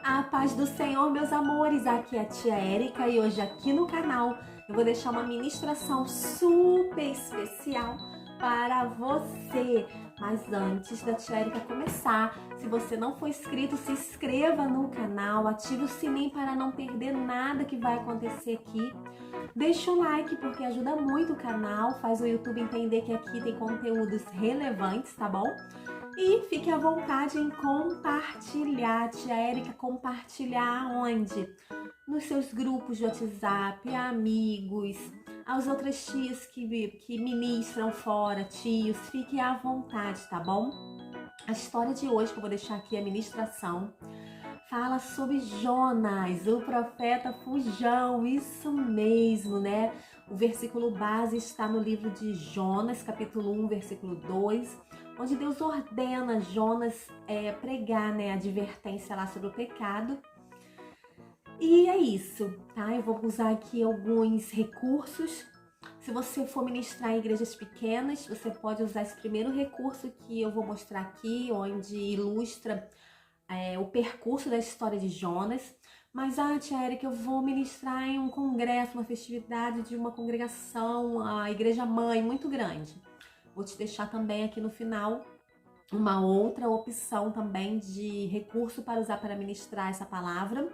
A paz do Senhor, meus amores, aqui é a tia Érica e hoje aqui no canal eu vou deixar uma ministração super especial para você. Mas antes da tia Érica começar, se você não for inscrito, se inscreva no canal, ative o sininho para não perder nada que vai acontecer aqui. Deixa o like porque ajuda muito o canal, faz o YouTube entender que aqui tem conteúdos relevantes, tá bom? E fique à vontade em compartilhar, tia Érica, compartilhar onde? Nos seus grupos de WhatsApp, amigos, as outras tias que ministram fora, tios, fique à vontade, tá bom? A história de hoje, que eu vou deixar aqui a ministração, fala sobre Jonas, o profeta fujão, isso mesmo, né? O versículo base está no livro de Jonas, capítulo 1, versículo 2, onde Deus ordena Jonas pregar, né, a advertência lá sobre o pecado. E é isso, tá? Eu vou usar aqui alguns recursos. Se você for ministrar em igrejas pequenas, você pode usar esse primeiro recurso que eu vou mostrar aqui, onde ilustra o percurso da história de Jonas. Mas, tia Érica, eu vou ministrar em um congresso, uma festividade de uma congregação, a igreja mãe, muito grande. Vou te deixar também aqui no final uma outra opção também de recurso para usar para ministrar essa palavra,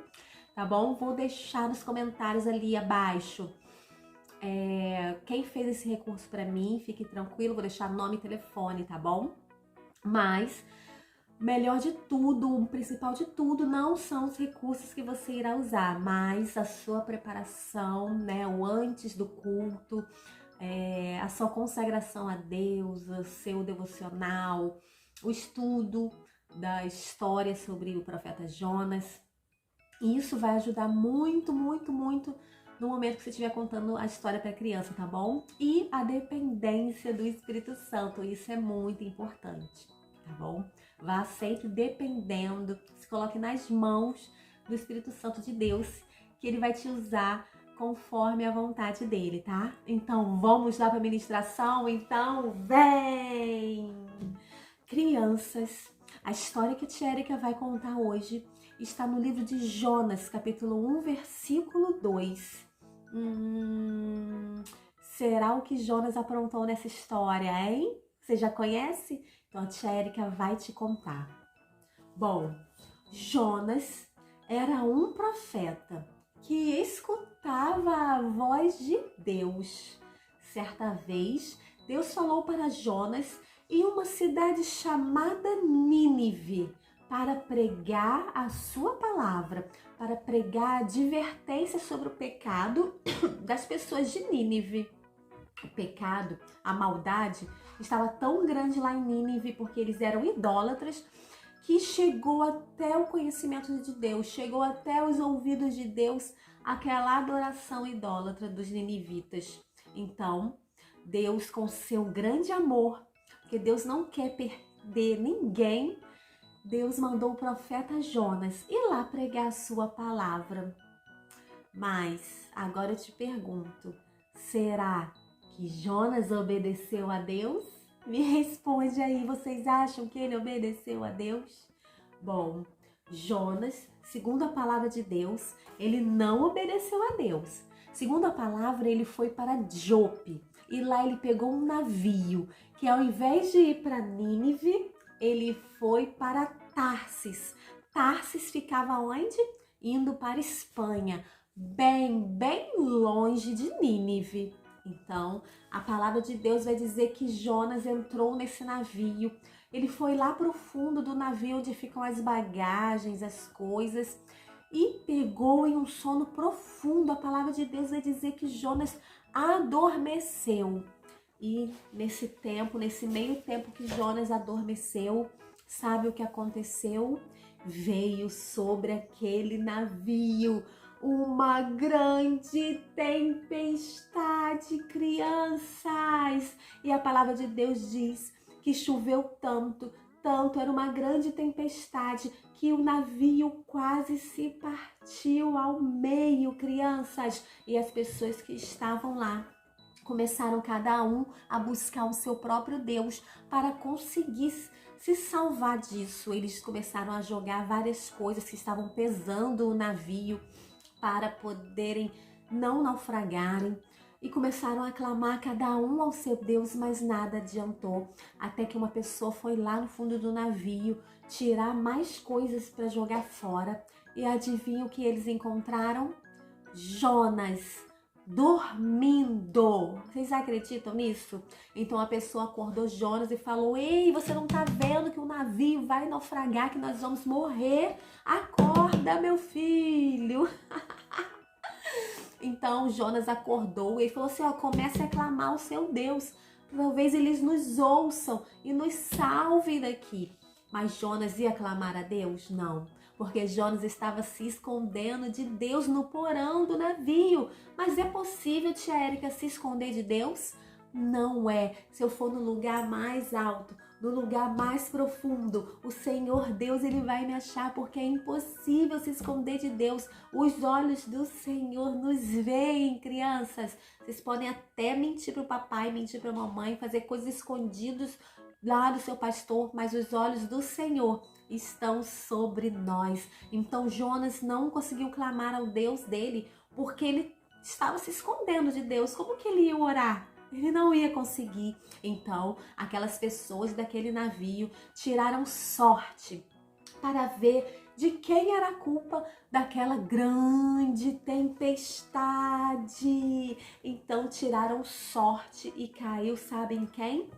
tá bom? Vou deixar nos comentários ali abaixo quem fez esse recurso para mim, fique tranquilo, vou deixar nome e telefone, tá bom? Mas melhor de tudo, o principal de tudo, não são os recursos que você irá usar, mas a sua preparação, né, o antes do culto, a sua consagração a Deus, o seu devocional, o estudo da história sobre o profeta Jonas. E isso vai ajudar muito, muito, muito no momento que você estiver contando a história para a criança, tá bom? E a dependência do Espírito Santo, isso é muito importante, tá bom? Vá sempre dependendo, se coloque nas mãos do Espírito Santo de Deus, que ele vai te usar conforme a vontade dele, tá? Então, vamos lá para a ministração? Então, vem! Crianças, a história que a tia Érica vai contar hoje está no livro de Jonas, capítulo 1, versículo 2. Será o que Jonas aprontou nessa história, hein? Você já conhece? Então a tia Érica vai te contar. Bom, Jonas era um profeta que escutava a voz de Deus. Certa vez, Deus falou para Jonas em uma cidade chamada Nínive para pregar a sua palavra, para pregar a advertência sobre o pecado das pessoas de Nínive. O pecado, a maldade, estava tão grande lá em Nínive porque eles eram idólatras que chegou até o conhecimento de Deus, chegou até os ouvidos de Deus aquela adoração idólatra dos ninivitas. Então, Deus, com seu grande amor, porque Deus não quer perder ninguém, Deus mandou o profeta Jonas ir lá pregar a sua palavra. Mas agora eu te pergunto, será que Jonas obedeceu a Deus? Me responde aí, vocês acham que ele obedeceu a Deus? Bom, Jonas, segundo a palavra de Deus, ele não obedeceu a Deus. Segundo a palavra, ele foi para Jope e lá ele pegou um navio que ao invés de ir para Nínive, ele foi para Tarsis. Tarsis ficava onde? Indo para Espanha, bem longe de Nínive. Então, a palavra de Deus vai dizer que Jonas entrou nesse navio. Ele foi lá para o fundo do navio onde ficam as bagagens, as coisas, e pegou em um sono profundo. A palavra de Deus vai dizer que Jonas adormeceu. E nesse tempo, nesse meio tempo que Jonas adormeceu, sabe o que aconteceu? Veio sobre aquele navio uma grande tempestade, crianças. E a palavra de Deus diz que choveu tanto, era uma grande tempestade, que o navio quase se partiu ao meio, crianças. E as pessoas que estavam lá começaram cada um a buscar o seu próprio Deus para conseguir se salvar disso. Eles começaram a jogar várias coisas que estavam pesando o navio para poderem não naufragarem. E começaram a clamar cada um ao seu Deus, mas nada adiantou. Até que uma pessoa foi lá no fundo do navio tirar mais coisas para jogar fora. E adivinha o que eles encontraram? Jonas dormindo. Vocês acreditam nisso? Então a pessoa acordou Jonas e falou: ei, você não tá vendo que o navio vai naufragar, que nós vamos morrer? Acorda, meu filho. Então Jonas acordou e falou assim: ó, comece a clamar ao seu Deus. Talvez eles nos ouçam e nos salvem daqui. Mas Jonas ia clamar a Deus? Não. Porque Jonas estava se escondendo de Deus no porão do navio. Mas é possível, tia Érica, se esconder de Deus? Não é. Se eu for no lugar mais alto, no lugar mais profundo, o Senhor Deus, Ele vai me achar, porque é impossível se esconder de Deus. Os olhos do Senhor nos veem, crianças. Vocês podem até mentir para o papai, mentir para a mamãe, fazer coisas escondidas lá do seu pastor, mas os olhos do Senhor estão sobre nós. Então Jonas não conseguiu clamar ao Deus dele, porque ele estava se escondendo de Deus. Como que ele ia orar? Ele não ia conseguir. Então, aquelas pessoas daquele navio tiraram sorte para ver de quem era a culpa daquela grande tempestade. Então, tiraram sorte e caiu, sabem quem?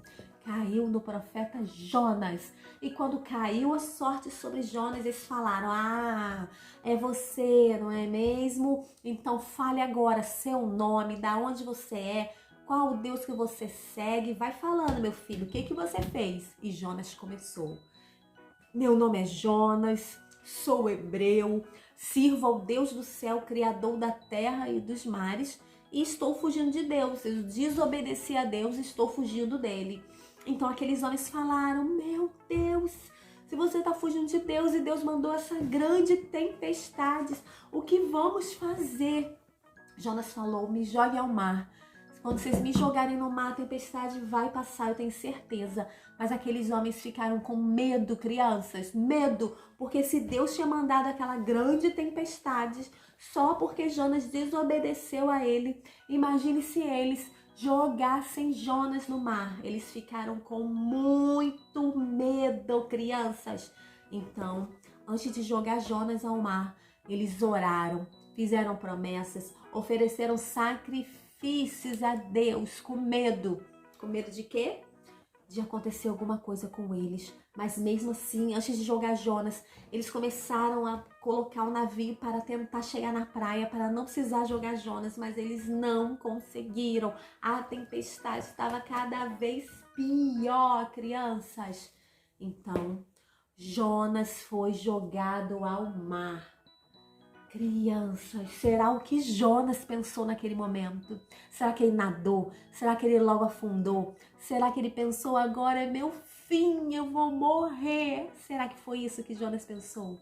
Caiu no profeta Jonas. E quando caiu a sorte sobre Jonas, eles falaram: ah, é você, não é mesmo? Então fale agora seu nome, da onde você é, qual o Deus que você segue. Vai falando, meu filho, o que você fez? E Jonas começou: meu nome é Jonas, sou hebreu, sirvo ao Deus do céu, criador da terra e dos mares, e estou fugindo de Deus. Eu desobedeci a Deus, estou fugindo dele. Então aqueles homens falaram: meu Deus, se você está fugindo de Deus e Deus mandou essa grande tempestade, o que vamos fazer? Jonas falou: me jogue ao mar. Quando vocês me jogarem no mar, a tempestade vai passar, eu tenho certeza. Mas aqueles homens ficaram com medo, crianças, medo, porque se Deus tinha mandado aquela grande tempestade só porque Jonas desobedeceu a ele, imagine se eles jogassem Jonas no mar. Eles ficaram com muito medo, crianças. Então, antes de jogar Jonas ao mar, eles oraram, fizeram promessas, ofereceram sacrifícios a Deus com medo. Com medo de quê? De acontecer alguma coisa com eles. Mas mesmo assim, antes de jogar Jonas, eles começaram a colocar o navio para tentar chegar na praia, para não precisar jogar Jonas, mas eles não conseguiram. A tempestade estava cada vez pior, crianças. Então, Jonas foi jogado ao mar. Crianças, será o que Jonas pensou naquele momento? Será que ele nadou? Será que ele logo afundou? Será que ele pensou: agora é meu fim, eu vou morrer? Será que foi isso que Jonas pensou?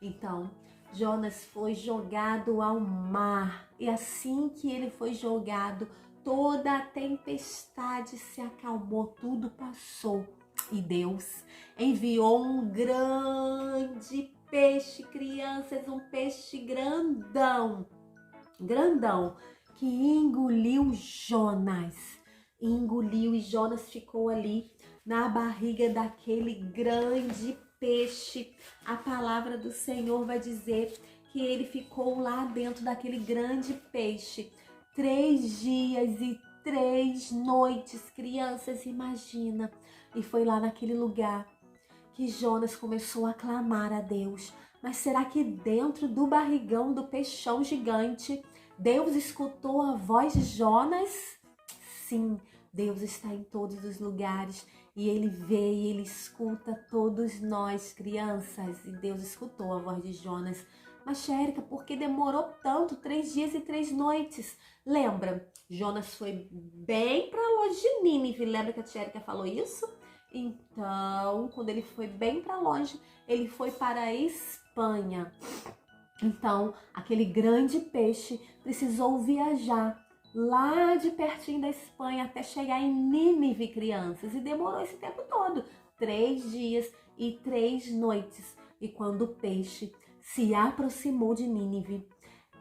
Então, Jonas foi jogado ao mar. E assim que ele foi jogado, toda a tempestade se acalmou, tudo passou. E Deus enviou um grande peixe, crianças, um peixe grandão, que engoliu Jonas. Engoliu, e Jonas ficou ali na barriga daquele grande peixe. A palavra do Senhor vai dizer que ele ficou lá dentro daquele grande peixe 3 dias e 3 noites, crianças, imagina. E foi lá naquele lugar que Jonas começou a clamar a Deus. Mas será que dentro do barrigão do peixão gigante, Deus escutou a voz de Jonas? Sim, Deus está em todos os lugares e Ele vê e Ele escuta todos nós, crianças. E Deus escutou a voz de Jonas. Mas, Érica, por que demorou tanto? 3 dias e 3 noites. Lembra? Jonas foi bem para longe de Nínive. Lembra que a tia Érica falou isso? Então, quando ele foi bem para longe, ele foi para a Espanha. Então, aquele grande peixe precisou viajar lá de pertinho da Espanha até chegar em Nínive, crianças. E demorou esse tempo todo, 3 dias e 3 noites. E quando o peixe se aproximou de Nínive,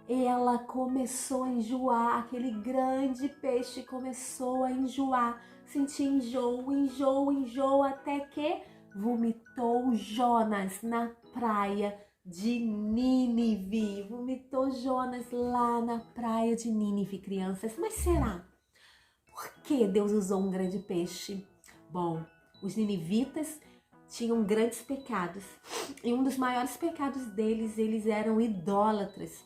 ela começou a enjoar, aquele grande peixe começou a enjoar, sentir enjoo, até que vomitou Jonas na praia de Nínive. Vomitou Jonas lá na praia de Nínive, crianças. Mas será? Por que Deus usou um grande peixe? Bom, os ninivitas tinham grandes pecados. E um dos maiores pecados deles, eles eram idólatras.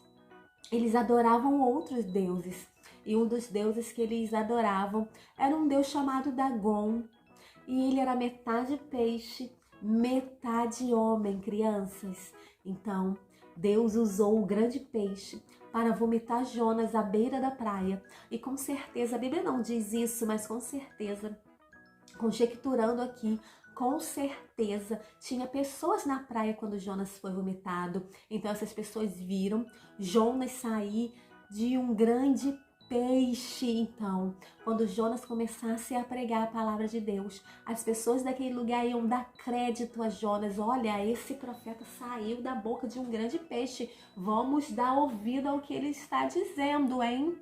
Eles adoravam outros deuses. E um dos deuses que eles adoravam era um deus chamado Dagon. E ele era metade peixe, metade homem, crianças. Então, Deus usou o grande peixe para vomitar Jonas à beira da praia. E com certeza, a Bíblia não diz isso, mas com certeza, conjecturando aqui, com certeza tinha pessoas na praia quando Jonas foi vomitado. Então essas pessoas viram Jonas sair de um grande peixe. Então, quando Jonas começasse a pregar a palavra de Deus, as pessoas daquele lugar iam dar crédito a Jonas. Olha, esse profeta saiu da boca de um grande peixe. Vamos dar ouvido ao que ele está dizendo, hein?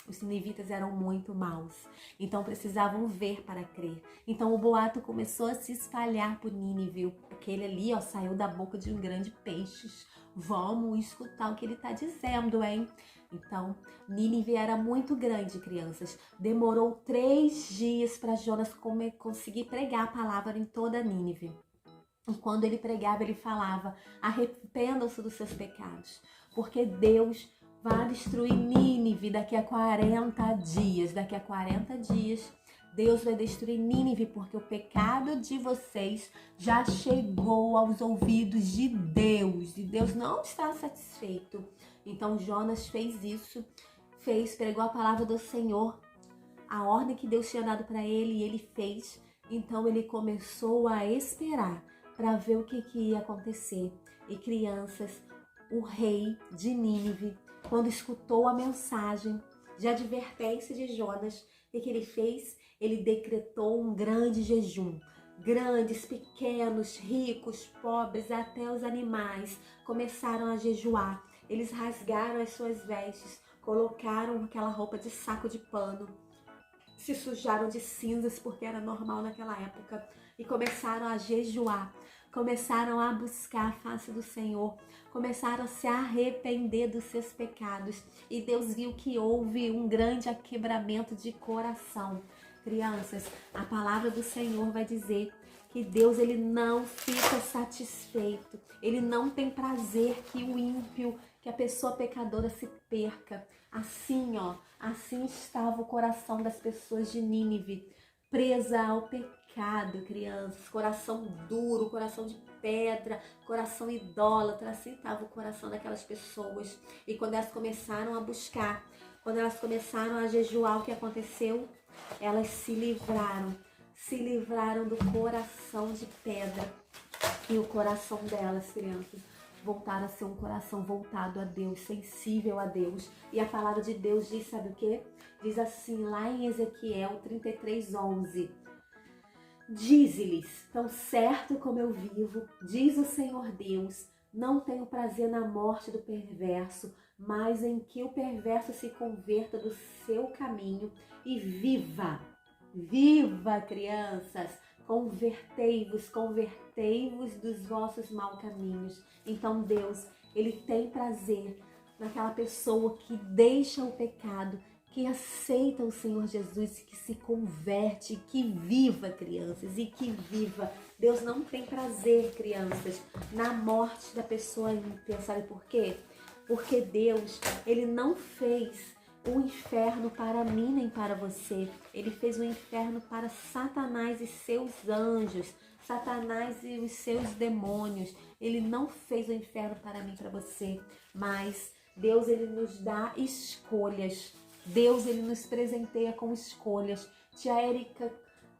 Os ninivitas eram muito maus, então precisavam ver para crer. Então o boato começou a se espalhar por Nínive. Aquele ali, saiu da boca de um grande peixe. Vamos escutar o que ele está dizendo, hein? Então, Nínive era muito grande, crianças. Demorou 3 dias para Jonas conseguir pregar a palavra em toda Nínive. E quando ele pregava, ele falava: arrependam-se dos seus pecados, porque Deus vai destruir Nínive daqui a 40 dias. Daqui a 40 dias, Deus vai destruir Nínive, porque o pecado de vocês já chegou aos ouvidos de Deus. E Deus não está satisfeito. Então Jonas fez isso, pregou a palavra do Senhor, a ordem que Deus tinha dado para ele, e ele fez. Então ele começou a esperar para ver o que ia acontecer. E crianças, o rei de Nínive, quando escutou a mensagem de advertência de Jonas, o que ele fez? Ele decretou um grande jejum. Grandes, pequenos, ricos, pobres, até os animais começaram a jejuar. Eles rasgaram as suas vestes, colocaram aquela roupa de saco de pano, se sujaram de cinzas, porque era normal naquela época, e começaram a jejuar. Começaram a buscar a face do Senhor, começaram a se arrepender dos seus pecados. E Deus viu que houve um grande aquebramento de coração. Crianças, a palavra do Senhor vai dizer que Deus, ele não fica satisfeito. Ele não tem prazer que o ímpio, que a pessoa pecadora se perca. Assim, assim estava o coração das pessoas de Nínive, presa ao pecado, crianças, coração duro, coração de pedra, coração idólatra. Assim estava o coração daquelas pessoas. E quando elas começaram a buscar, quando elas começaram a jejuar, o que aconteceu? Elas se livraram do coração de pedra. E o coração delas, crianças, voltaram a ser um coração voltado a Deus, sensível a Deus. E a palavra de Deus diz, sabe o quê? Diz assim, lá em Ezequiel 33:11. Dize-lhes: tão certo como eu vivo, diz o Senhor Deus, não tenho prazer na morte do perverso, mas em que o perverso se converta do seu caminho e viva. Viva, crianças! Convertei-vos dos vossos maus caminhos. Então Deus, ele tem prazer naquela pessoa que deixa o pecado, que aceita o Senhor Jesus, que se converte, que viva, crianças, e que viva. Deus não tem prazer, crianças, na morte da pessoa ímpia. Sabe por quê? Porque Deus, ele não fez o inferno para mim nem para você. Ele fez o inferno para Satanás e seus anjos, Satanás e os seus demônios. Ele não fez o inferno para mim e para você, mas Deus, ele nos dá escolhas. Deus, ele nos presenteia com escolhas. Tia Érica,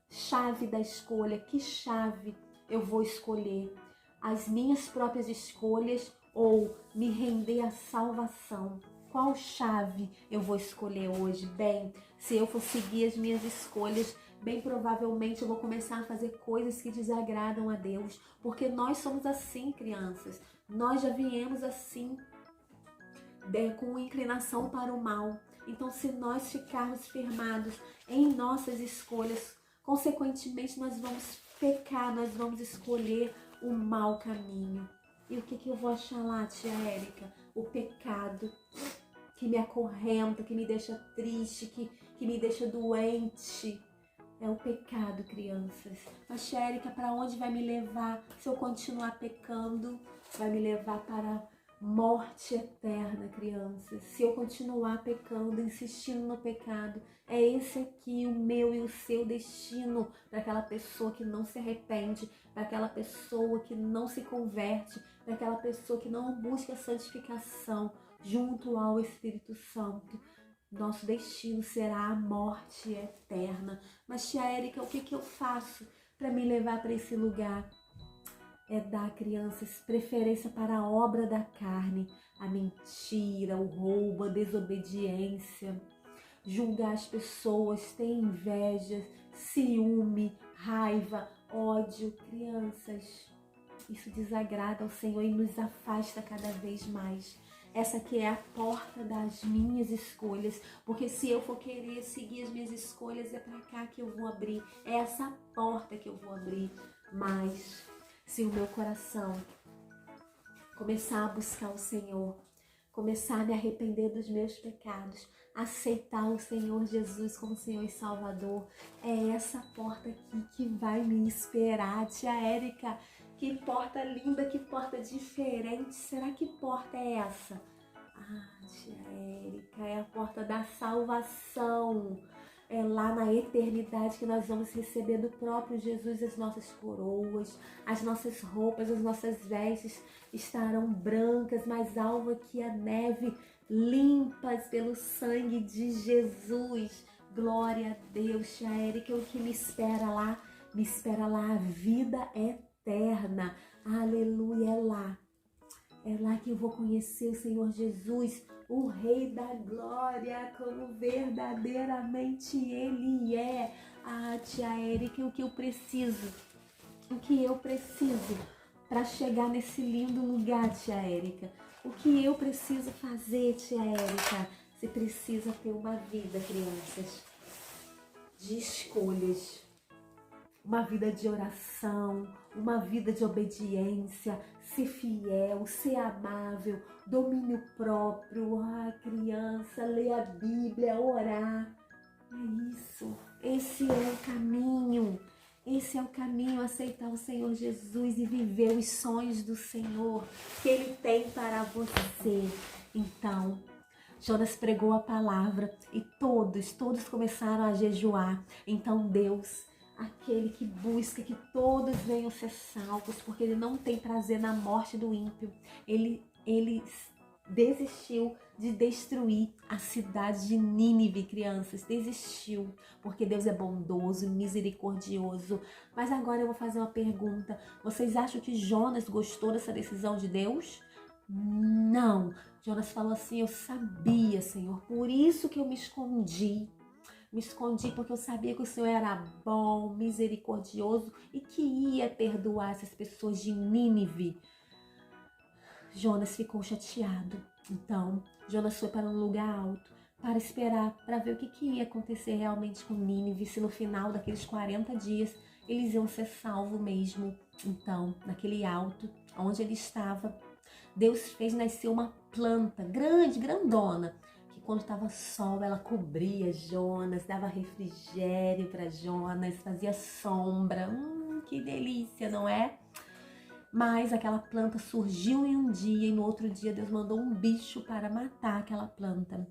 chave da escolha. Que chave eu vou escolher? As minhas próprias escolhas ou me render à salvação? Qual chave eu vou escolher hoje? Bem, se eu for seguir as minhas escolhas, bem provavelmente eu vou começar a fazer coisas que desagradam a Deus, porque nós somos assim, crianças. Nós já viemos assim, com inclinação para o mal. Então, se nós ficarmos firmados em nossas escolhas, consequentemente nós vamos pecar, nós vamos escolher o mau caminho. E o que eu vou achar lá, tia Érica? O pecado que me acorrenta, que me deixa triste, que me deixa doente. É o pecado, crianças. Mas, tia Érica, para onde vai me levar se eu continuar pecando? Vai me levar para morte eterna, crianças. Se eu continuar pecando, insistindo no pecado, é esse aqui o meu e o seu destino para aquela pessoa que não se arrepende, para aquela pessoa que não se converte, para aquela pessoa que não busca a santificação junto ao Espírito Santo. Nosso destino será a morte eterna. Mas, tia Érica, o que eu faço para me levar para esse lugar? É dar, crianças, preferência para a obra da carne, a mentira, o roubo, a desobediência, julgar as pessoas, ter inveja, ciúme, raiva, ódio. Crianças, isso desagrada ao Senhor e nos afasta cada vez mais. Essa aqui é a porta das minhas escolhas, porque se eu for querer seguir as minhas escolhas, é para cá que eu vou abrir, é essa porta que eu vou abrir. Mas se o meu coração começar a buscar o Senhor, começar a me arrepender dos meus pecados, aceitar o Senhor Jesus como Senhor e Salvador, é essa porta aqui que vai me esperar. Tia Érica, que porta linda, que porta diferente. Será que porta é essa? Ah, tia Érica, é a porta da salvação. É lá na eternidade que nós vamos receber do próprio Jesus as nossas coroas, as nossas roupas, as nossas vestes estarão brancas, mais alva que a neve, limpas pelo sangue de Jesus. Glória a Deus, tia Érica, o que me espera lá? Me espera lá a vida eterna. Aleluia, é lá. É lá que eu vou conhecer o Senhor Jesus, o Rei da Glória, como verdadeiramente Ele é. Ah, tia Érica, o que eu preciso? O que eu preciso para chegar nesse lindo lugar, tia Érica? O que eu preciso fazer, tia Érica? Você precisa ter uma vida, crianças, de escolhas. Uma vida de oração, uma vida de obediência, ser fiel, ser amável, domínio próprio. Ah, criança, ler a Bíblia, orar. É isso. Esse é o caminho. Esse é o caminho, aceitar o Senhor Jesus e viver os sonhos do Senhor que Ele tem para você. Então, Jonas pregou a palavra e todos começaram a jejuar. Então Deus, aquele que busca que todos venham ser salvos, porque Ele não tem prazer na morte do ímpio. Ele desistiu de destruir a cidade de Nínive, crianças. Desistiu, porque Deus é bondoso, misericordioso. Mas agora eu vou fazer uma pergunta. Vocês acham que Jonas gostou dessa decisão de Deus? Não. Jonas falou assim: eu sabia, Senhor, por isso que eu me escondi. Me escondi porque eu sabia que o Senhor era bom, misericordioso e que ia perdoar essas pessoas de Nínive. Jonas ficou chateado. Então, Jonas foi para um lugar alto para esperar, para ver o que ia acontecer realmente com Nínive, se no final daqueles 40 dias eles iam ser salvos mesmo. Então, naquele alto, onde ele estava, Deus fez nascer uma planta grande, grandona, que quando estava sol, ela cobria Jonas, dava refrigério para Jonas, fazia sombra. Que delícia, não é? Mas aquela planta surgiu em um dia e no outro dia Deus mandou um bicho para matar aquela planta.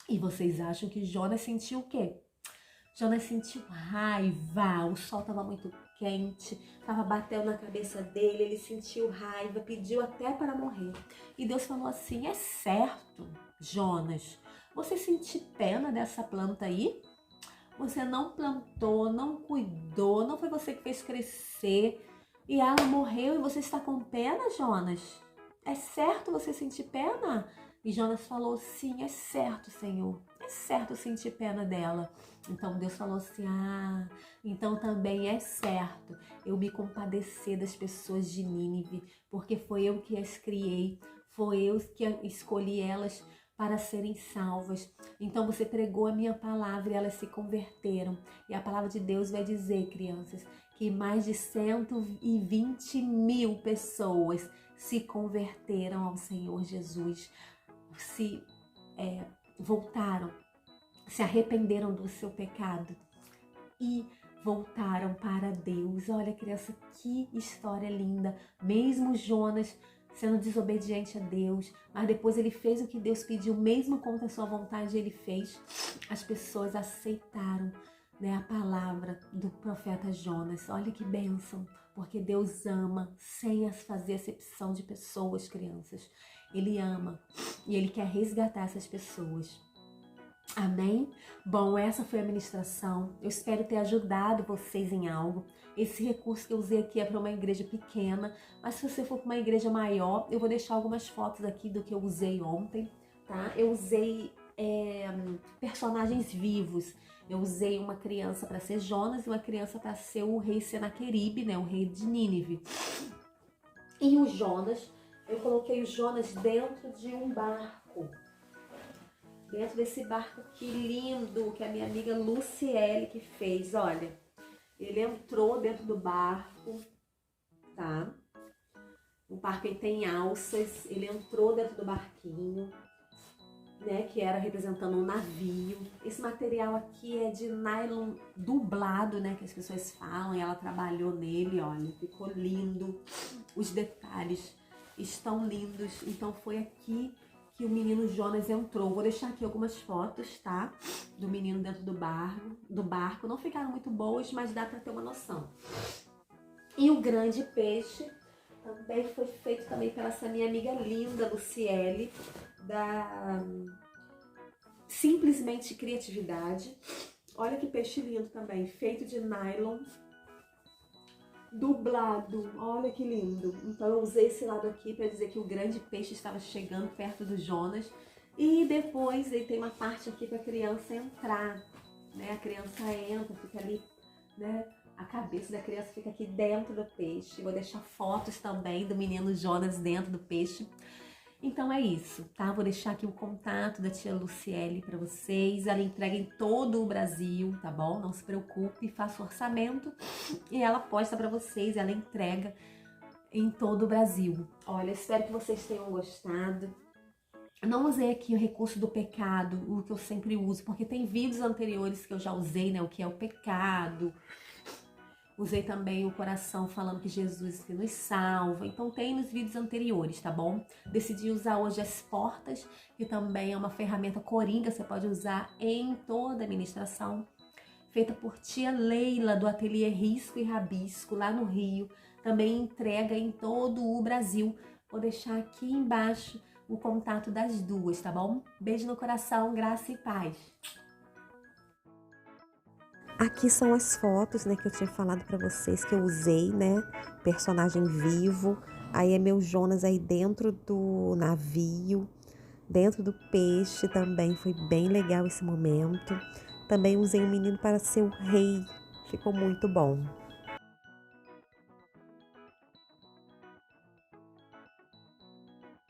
E vocês acham que Jonas sentiu o quê? Jonas sentiu raiva, o sol estava muito quente, estava batendo na cabeça dele, ele sentiu raiva, pediu até para morrer. E Deus falou assim: é certo, Jonas, você sentiu pena dessa planta aí? Você não plantou, não cuidou, não foi você que fez crescer e ela morreu e você está com pena, Jonas? É certo você sentir pena? E Jonas falou, sim, é certo, Senhor, é certo sentir pena dela. Então Deus falou assim, então também é certo eu me compadecer das pessoas de Nínive, porque foi eu que as criei, foi eu que escolhi elas para serem salvas. Então você pregou a minha palavra e elas se converteram. E a palavra de Deus vai dizer, crianças, que mais de 120 mil pessoas se converteram ao Senhor Jesus, se voltaram, se arrependeram do seu pecado e voltaram para Deus. Olha, criança, que história linda. Mesmo Jonas sendo desobediente a Deus, mas depois ele fez o que Deus pediu, mesmo contra a sua vontade, ele fez. As pessoas aceitaram, né, a palavra do profeta Jonas. Olha que bênção, porque Deus ama sem fazer acepção de pessoas, crianças. Ele ama e Ele quer resgatar essas pessoas. Amém? Bom, essa foi a ministração. Eu espero ter ajudado vocês em algo. Esse recurso que eu usei aqui é para uma igreja pequena, mas se você for para uma igreja maior, eu vou deixar algumas fotos aqui do que eu usei ontem, tá? Eu usei personagens vivos. Eu usei uma criança para ser Jonas e uma criança para ser o rei Senaqueribe, né? O rei de Nínive. E o Jonas, eu coloquei o Jonas dentro de um barco. Dentro desse barco que lindo, que a minha amiga Luciele que fez, olha. Ele entrou dentro do barco, tá? O barco ele tem alças, ele entrou dentro do barquinho, né? Que era representando um navio. Esse material aqui é de nylon dublado, né? Que as pessoas falam, e ela trabalhou nele, olha. Ficou lindo. Os detalhes estão lindos. Então foi aqui que o menino Jonas entrou. Vou deixar aqui algumas fotos, tá? Do menino dentro do barco. Não ficaram muito boas, mas dá pra ter uma noção. E o grande peixe também foi feito também pela essa minha amiga linda, Luciele, da Simplesmente Criatividade. Olha que peixe lindo também, feito de nylon, dublado, olha que lindo. Então eu usei esse lado aqui para dizer que o grande peixe estava chegando perto do Jonas. E depois ele tem uma parte aqui para a criança entrar, né? A criança entra, fica ali, né? A cabeça da criança fica aqui dentro do peixe. Vou deixar fotos também do menino Jonas dentro do peixe. Então é isso, tá? Vou deixar aqui o contato da tia Luciele para vocês. Ela entrega em todo o Brasil, tá bom? Não se preocupe, faça o orçamento e ela posta para vocês. Ela entrega em todo o Brasil. Olha, espero que vocês tenham gostado. Não usei aqui o recurso do pecado, o que eu sempre uso, porque tem vídeos anteriores que eu já usei, né? O que é o pecado. Usei também o coração falando que Jesus que nos salva. Então tem nos vídeos anteriores, tá bom? Decidi usar hoje as portas, que também é uma ferramenta coringa, você pode usar em toda a ministração. Feita por tia Leila, do ateliê Risco e Rabisco, lá no Rio. Também entrega em todo o Brasil. Vou deixar aqui embaixo o contato das duas, tá bom? Beijo no coração, graça e paz. Aqui são as fotos, né, que eu tinha falado para vocês que eu usei, né, personagem vivo. Aí é meu Jonas aí dentro do navio, dentro do peixe também, foi bem legal esse momento. Também usei um menino para ser o rei, ficou muito bom.